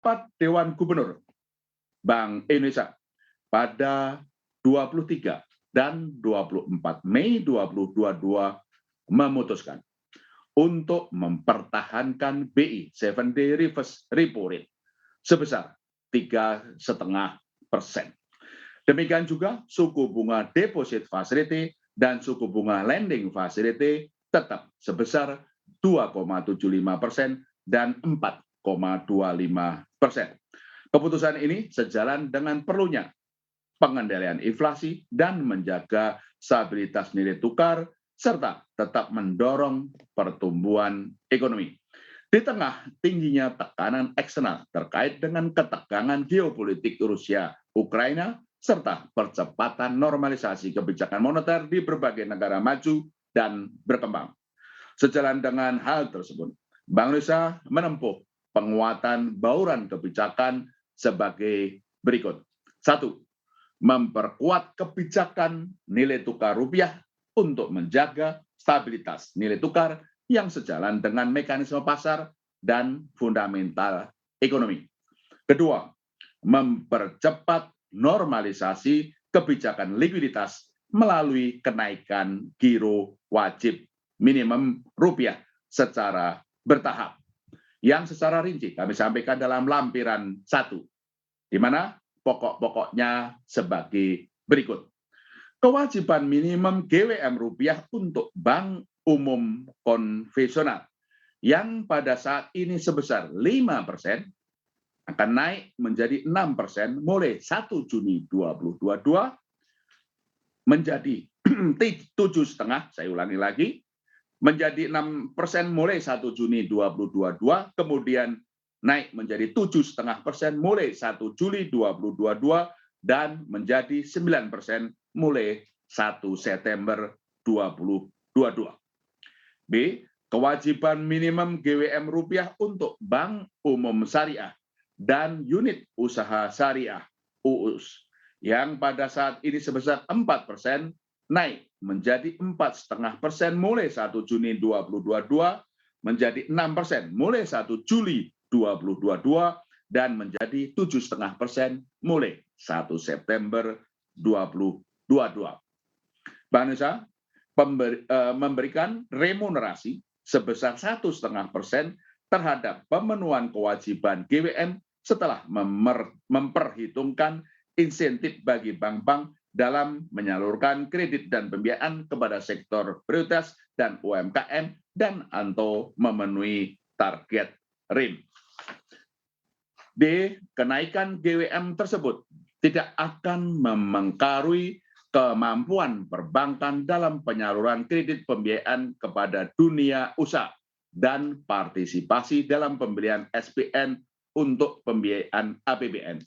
Rapat Dewan Gubernur Bank Indonesia pada 23 dan 24 Mei 2022 memutuskan untuk mempertahankan BI 7-day reverse repo rate sebesar 3,5%. Demikian juga suku bunga deposit facility dan suku bunga lending facility tetap sebesar 2,75% dan 4,25%. Keputusan ini sejalan dengan perlunya pengendalian inflasi dan menjaga stabilitas nilai tukar serta tetap mendorong pertumbuhan ekonomi. Di tengah tingginya tekanan eksternal terkait dengan ketegangan geopolitik Rusia-Ukraina serta percepatan normalisasi kebijakan moneter di berbagai negara maju dan berkembang. Sejalan dengan hal tersebut, Bank Indonesia menempuh penguatan bauran kebijakan sebagai berikut. 1. Memperkuat kebijakan nilai tukar rupiah untuk menjaga stabilitas nilai tukar yang sejalan dengan mekanisme pasar dan fundamental ekonomi. Kedua, mempercepat normalisasi kebijakan likuiditas melalui kenaikan giro wajib minimum rupiah secara bertahap. Yang secara rinci kami sampaikan dalam lampiran 1, di mana pokok-pokoknya sebagai berikut. Kewajiban minimum GWM rupiah untuk bank umum konvensional yang pada saat ini sebesar 5% akan naik menjadi 6% mulai 1 Juni 2022 menjadi 7,5%, saya ulangi lagi, menjadi 6% mulai 1 Juni 2022, kemudian naik menjadi 7,5% mulai 1 Juli 2022, dan menjadi 9% mulai 1 September 2022. B. Kewajiban minimum GWM rupiah untuk bank umum syariah dan unit usaha syariah (UUS) yang pada saat ini sebesar 4%, naik menjadi 4,5% mulai 1 Juni 2022, menjadi 6% mulai 1 Juli 2022, dan menjadi 7,5% mulai 1 September 2022. Bank Indonesia memberikan remunerasi sebesar 1,5% terhadap pemenuhan kewajiban GWM setelah memperhitungkan insentif bagi bank-bank dalam menyalurkan kredit dan pembiayaan kepada sektor prioritas dan UMKM dan atau memenuhi target RIM. D. Kenaikan GWM tersebut tidak akan mempengaruhi kemampuan perbankan dalam penyaluran kredit pembiayaan kepada dunia usaha dan partisipasi dalam pembelian SPN untuk pembiayaan APBN.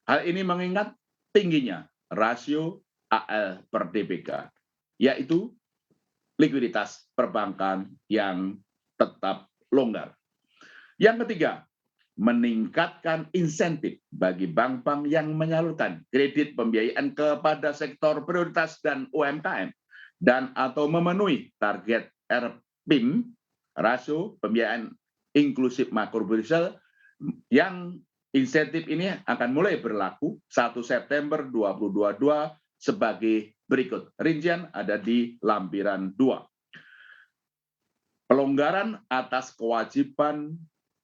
Hal ini mengingat tingginya rasio AL per DPK, yaitu likuiditas perbankan yang tetap longgar. Yang ketiga, meningkatkan insentif bagi bank-bank yang menyalurkan kredit pembiayaan kepada sektor prioritas dan UMKM dan atau memenuhi target RPIM, rasio pembiayaan inklusif makrobudensial, yang insentif ini akan mulai berlaku 1 September 2022 sebagai berikut. Rincian ada di lampiran 2. Pelonggaran atas kewajiban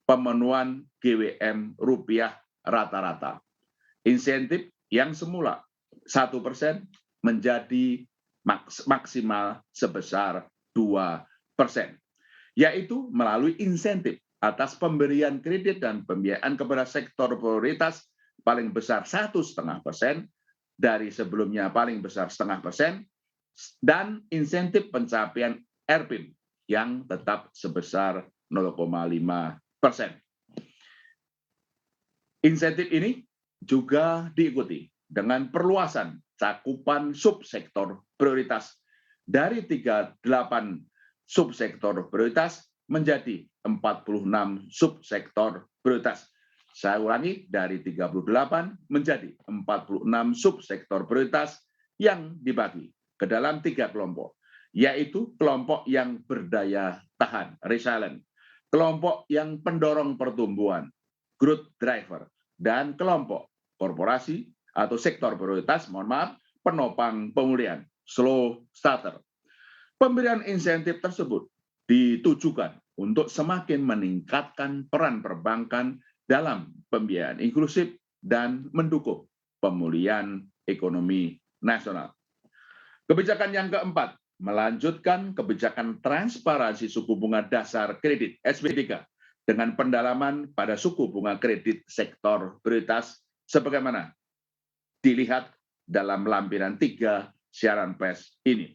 pemenuhan GWM rupiah rata-rata. Insentif yang semula 1% menjadi maksimal sebesar 2%, yaitu melalui insentif atas pemberian kredit dan pembiayaan kepada sektor prioritas paling besar 1,5% dari sebelumnya paling besar 0,5%, dan insentif pencapaian RPIM yang tetap sebesar 0,5%. Insentif ini juga diikuti dengan perluasan cakupan subsektor prioritas dari 38 subsektor prioritas menjadi 46 subsektor prioritas. Saya ulangi, dari 38 menjadi 46 subsektor prioritas yang dibagi ke dalam 3 kelompok, yaitu kelompok yang berdaya tahan, resilient, kelompok yang pendorong pertumbuhan, growth driver, dan kelompok korporasi atau sektor prioritas, penopang pemulihan, slow starter. Pemberian insentif tersebut ditujukan untuk semakin meningkatkan peran perbankan dalam pembiayaan inklusif dan mendukung pemulihan ekonomi nasional. Kebijakan yang keempat, melanjutkan kebijakan transparansi suku bunga dasar kredit SP3 dengan pendalaman pada suku bunga kredit sektor prioritas sebagaimana dilihat dalam lampiran 3 siaran pers ini.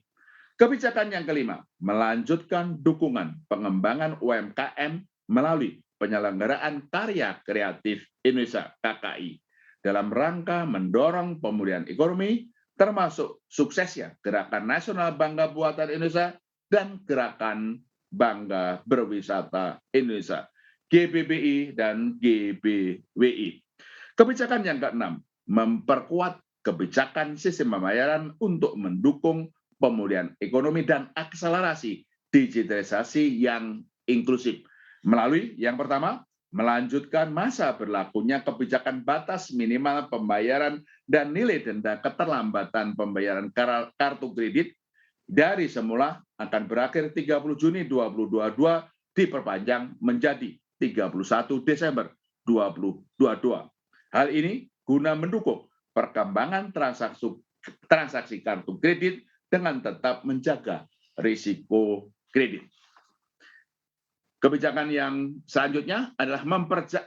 Kebijakan yang kelima, melanjutkan dukungan pengembangan UMKM melalui penyelenggaraan karya kreatif Indonesia (KKI) dalam rangka mendorong pemulihan ekonomi, termasuk suksesnya Gerakan Nasional Bangga Buatan Indonesia dan Gerakan Bangga Berwisata Indonesia (GBBI dan GBWI). Kebijakan yang keenam, memperkuat kebijakan sistem pembayaran untuk mendukung pemulihan ekonomi dan akselerasi digitalisasi yang inklusif. Melalui yang pertama, melanjutkan masa berlakunya kebijakan batas minimal pembayaran dan nilai denda keterlambatan pembayaran kartu kredit dari semula akan berakhir 30 Juni 2022 diperpanjang menjadi 31 Desember 2022. Hal ini guna mendukung perkembangan transaksi kartu kredit dengan tetap menjaga risiko kredit. Kebijakan yang selanjutnya adalah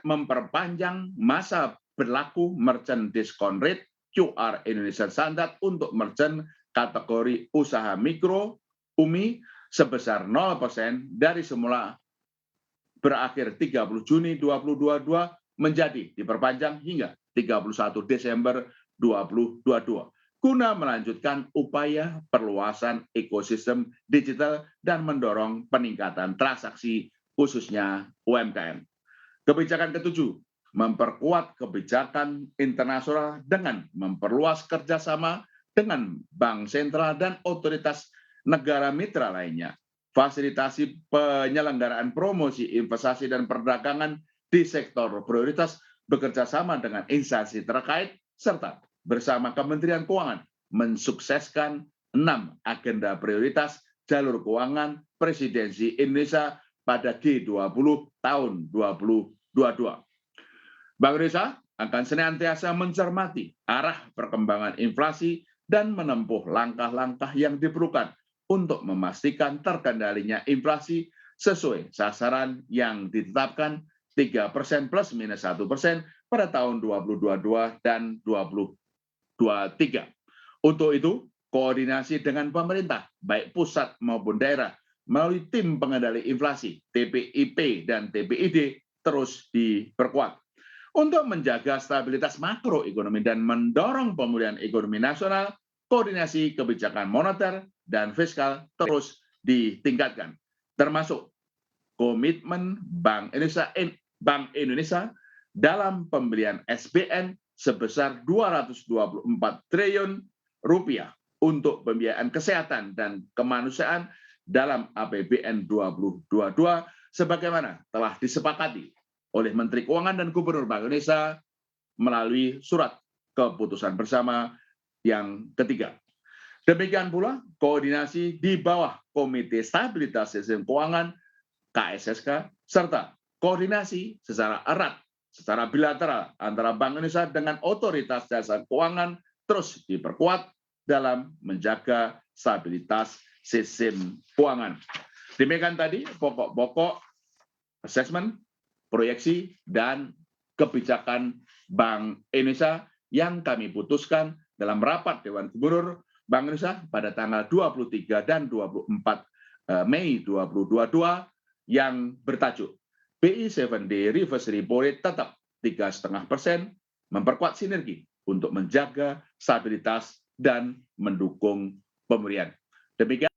memperpanjang masa berlaku merchant discount rate QR Indonesia Standard untuk merchant kategori usaha mikro UMI sebesar 0% dari semula berakhir 30 Juni 2022 menjadi diperpanjang hingga 31 Desember 2022. Guna melanjutkan upaya perluasan ekosistem digital dan mendorong peningkatan transaksi khususnya UMKM. Kebijakan ketujuh, memperkuat kebijakan internasional dengan memperluas kerjasama dengan bank sentral dan otoritas negara mitra lainnya, fasilitasi penyelenggaraan promosi investasi dan perdagangan di sektor prioritas bekerjasama dengan instansi terkait serta bersama Kementerian Keuangan mensukseskan 6 agenda prioritas jalur keuangan presidensi Indonesia pada G20 tahun 2022. Bank Indonesia akan senantiasa mencermati arah perkembangan inflasi dan menempuh langkah-langkah yang diperlukan untuk memastikan terkendalinya inflasi sesuai sasaran yang ditetapkan 3% plus minus 1% pada tahun 2022 dan 2023. Untuk itu, koordinasi dengan pemerintah, baik pusat maupun daerah, melalui tim pengendali inflasi, TPIP dan TPID, terus diperkuat. Untuk menjaga stabilitas makroekonomi dan mendorong pemulihan ekonomi nasional, koordinasi kebijakan moneter dan fiskal terus ditingkatkan, termasuk komitmen Bank Indonesia dalam pembelian SBN sebesar 224 triliun rupiah untuk pembiayaan kesehatan dan kemanusiaan dalam APBN 2022 sebagaimana telah disepakati oleh Menteri Keuangan dan Gubernur Bank Indonesia melalui surat keputusan bersama yang ketiga. Demikian pula koordinasi di bawah Komite Stabilitas Sistem Keuangan KSSK serta koordinasi secara erat secara bilateral antara Bank Indonesia dengan otoritas jasa keuangan terus diperkuat dalam menjaga stabilitas sistem keuangan. Demikian tadi pokok-pokok asesmen, proyeksi, dan kebijakan Bank Indonesia yang kami putuskan dalam rapat Dewan Gubernur Bank Indonesia pada tanggal 23 dan 24 Mei 2022 yang bertajuk BI 7-day reverse repo rate tetap 3,5%, memperkuat sinergi untuk menjaga stabilitas dan mendukung pemulihan. Demikian